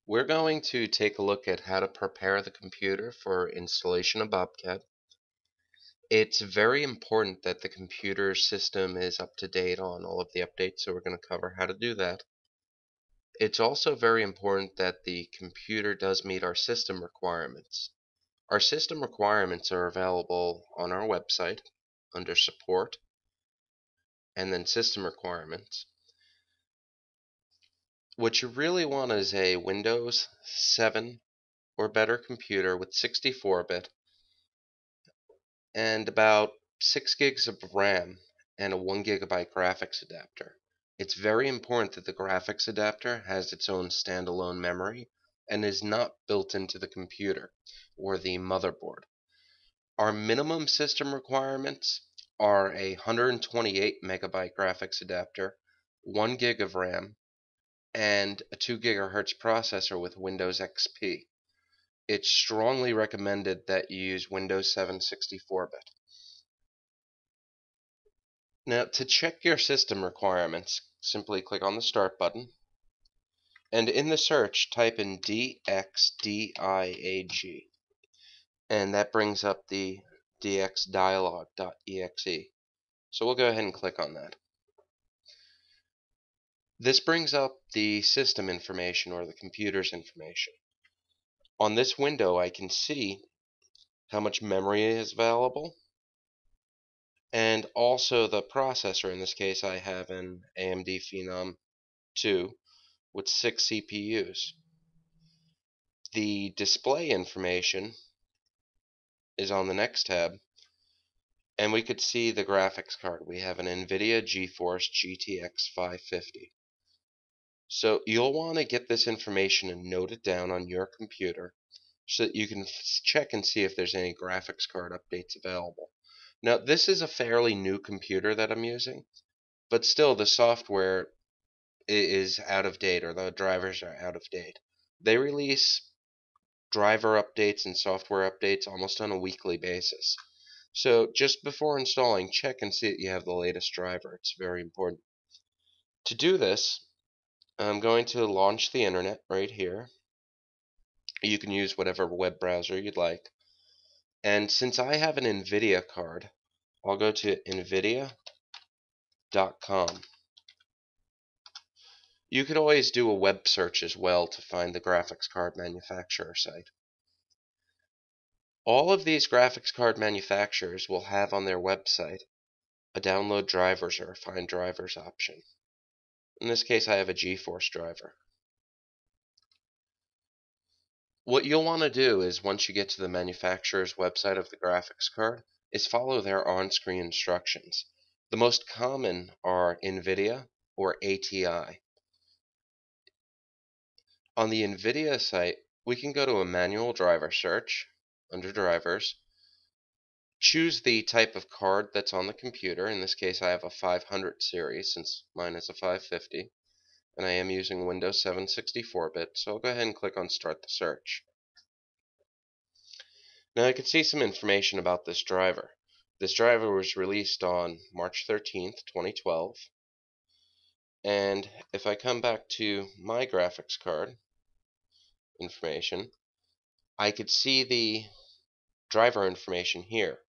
We're going to take a look at how to prepare the computer for installation of Bobcat. It's very important that the computer system is up to date on all of the updates, so we're going to cover how to do that. It's also very important that the computer does meet our system requirements. Our system requirements are available on our website under Support and then System Requirements. What you really want is a Windows 7 or better computer with 64-bit and about 6 gigs of RAM and a 1 gigabyte graphics adapter. It's very important that the graphics adapter has its own standalone memory and is not built into the computer or the motherboard. Our minimum system requirements are a 128 megabyte graphics adapter, 1 gig of RAM, and a 2 gigahertz processor with Windows XP. It's strongly recommended that you use Windows 7 64-bit. Now, to check your system requirements, simply click on the Start button, and in the search, type in DXDIAG, and that brings up the dxdialog.exe. So we'll go ahead and click on that. This brings up the system information or the computer's information. On this window, I can see how much memory is available, and also the processor. In this case, I have an AMD Phenom 2 with 6 CPUs. The display information is on the next tab, and we could see the graphics card. We have an NVIDIA GeForce GTX 550. So you'll want to get this information and note it down on your computer so that you can check and see if there's any graphics card updates available. Now, this is a fairly new computer that I'm using, but still the software is out of date, or the drivers are out of date. They release driver updates and software updates almost on a weekly basis. So just before installing, check and see that you have the latest driver. It's very important. To do this, I'm going to launch the internet right here. You can use whatever web browser you'd like. And since I have an NVIDIA card, I'll go to nvidia.com. You could always do a web search as well to find the graphics card manufacturer site. All of these graphics card manufacturers will have on their website a download drivers or a find drivers option. In this case, I have a GeForce driver. What you'll want to do is, once you get to the manufacturer's website of the graphics card, is follow their on-screen instructions. The most common are NVIDIA or ATI. On the NVIDIA site, we can go to a manual driver search under drivers, choose the type of card that's on the computer. In this case, I have a 500 series since mine is a 550, and I am using Windows 7 64-bit, so I'll go ahead and click on Start the Search. Now I can see some information about this driver. This driver was released on March 13th, 2012, and if I come back to my graphics card information, I could see the driver information here.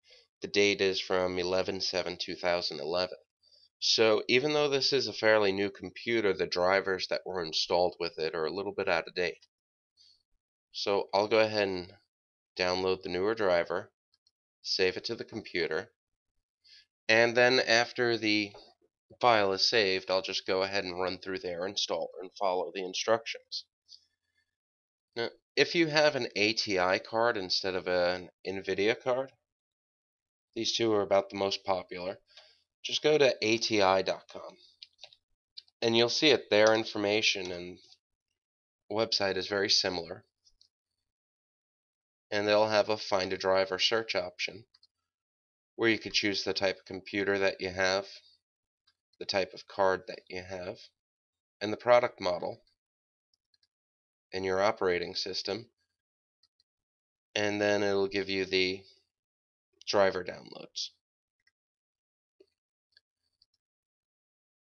The date is from 11/7/2011. So even though this is a fairly new computer, the drivers that were installed with it are a little bit out of date. So I'll go ahead and download the newer driver, save it to the computer, and then after the file is saved, I'll just go ahead and run through their installer and follow the instructions. Now, if you have an ATI card instead of an NVIDIA card, these two are about the most popular, just go to ati.com. And you'll see it, their information and website is very similar. And they'll have a find a driver search option where you could choose the type of computer that you have, the type of card that you have, and the product model, and your operating system, and then it'll give you the driver downloads.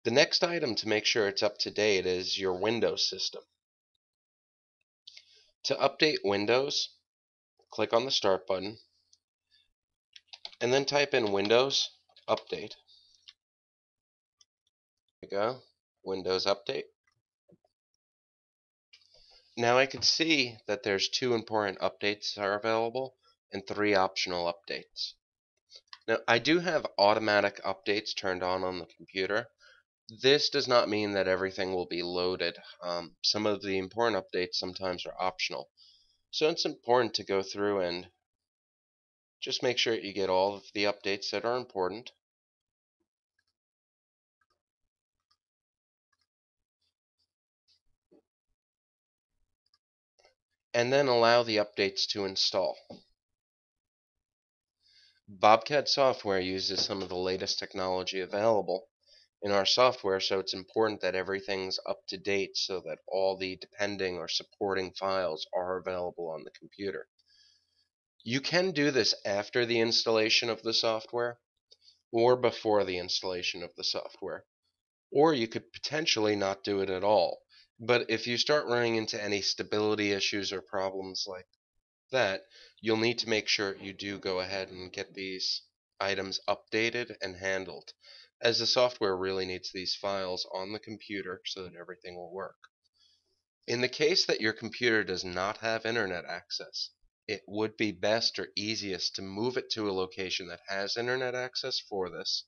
The next item to make sure it's up to date is your Windows system. To update Windows, click on the Start button and then type in Windows Update. There you go, Windows Update. Now I can see that there's 2 important updates that are available and 3 optional updates. Now I do have automatic updates turned on the computer. This does not mean that everything will be loaded. Some of the important updates sometimes are optional. So it's important to go through and just make sure you get all of the updates that are important. And then allow the updates to install. Bobcat software uses some of the latest technology available in our software, so it's important that everything's up to date so that all the depending or supporting files are available on the computer. You can do this after the installation of the software or before the installation of the software, or you could potentially not do it at all. But if you start running into any stability issues or problems like that, you'll need to make sure you do go ahead and get these items updated and handled, as the software really needs these files on the computer so that everything will work. In the case that your computer does not have internet access, it would be best or easiest to move it to a location that has internet access for this.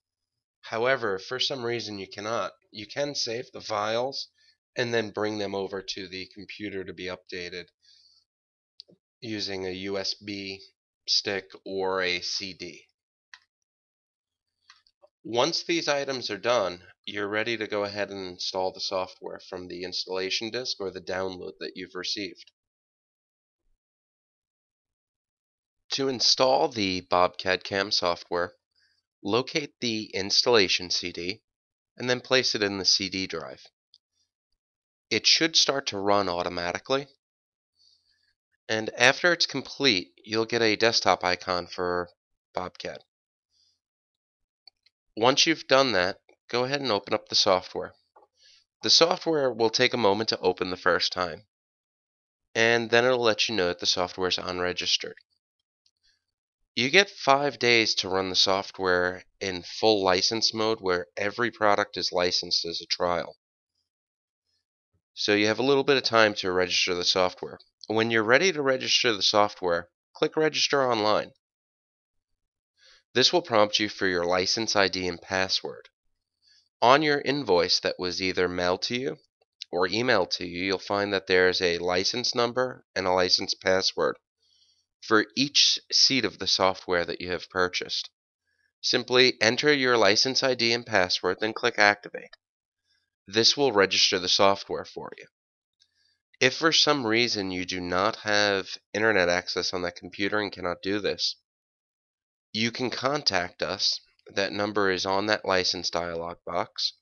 However, if for some reason you cannot, you can save the files and then bring them over to the computer to be updated using a USB stick or a CD. Once these items are done, you're ready to go ahead and install the software from the installation disk or the download that you've received. To install the Bobcat Cam software, locate the installation CD and then place it in the CD drive. It should start to run automatically, and after it's complete, you'll get a desktop icon for Bobcat. Once you've done that, go ahead and open up the software. The software will take a moment to open the first time, and then it'll let you know that the software is unregistered. You get 5 days to run the software in full license mode where every product is licensed as a trial. So you have a little bit of time to register the software. When you're ready to register the software, click Register Online. This will prompt you for your license ID and password. On your invoice that was either mailed to you or emailed to you, you'll find that there's a license number and a license password for each seat of the software that you have purchased. Simply enter your license ID and password, then click Activate. This will register the software for you. If for some reason you do not have internet access on that computer and cannot do this, you can contact us. That number is on that license dialog box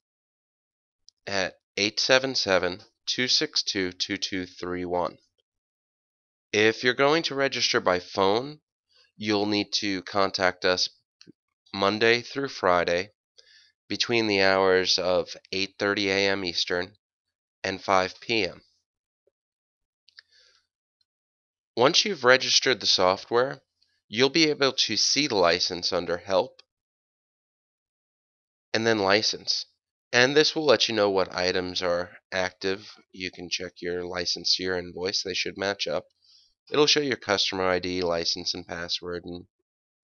at 877-262-2231. If you're going to register by phone, you'll need to contact us Monday through Friday between the hours of 8:30 a.m. Eastern and 5 p.m. Once you've registered the software, you'll be able to see the license under Help and then License. And this will let you know what items are active. You can check your license to your invoice. They should match up. It'll show your customer ID, license and password, and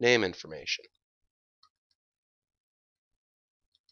name information.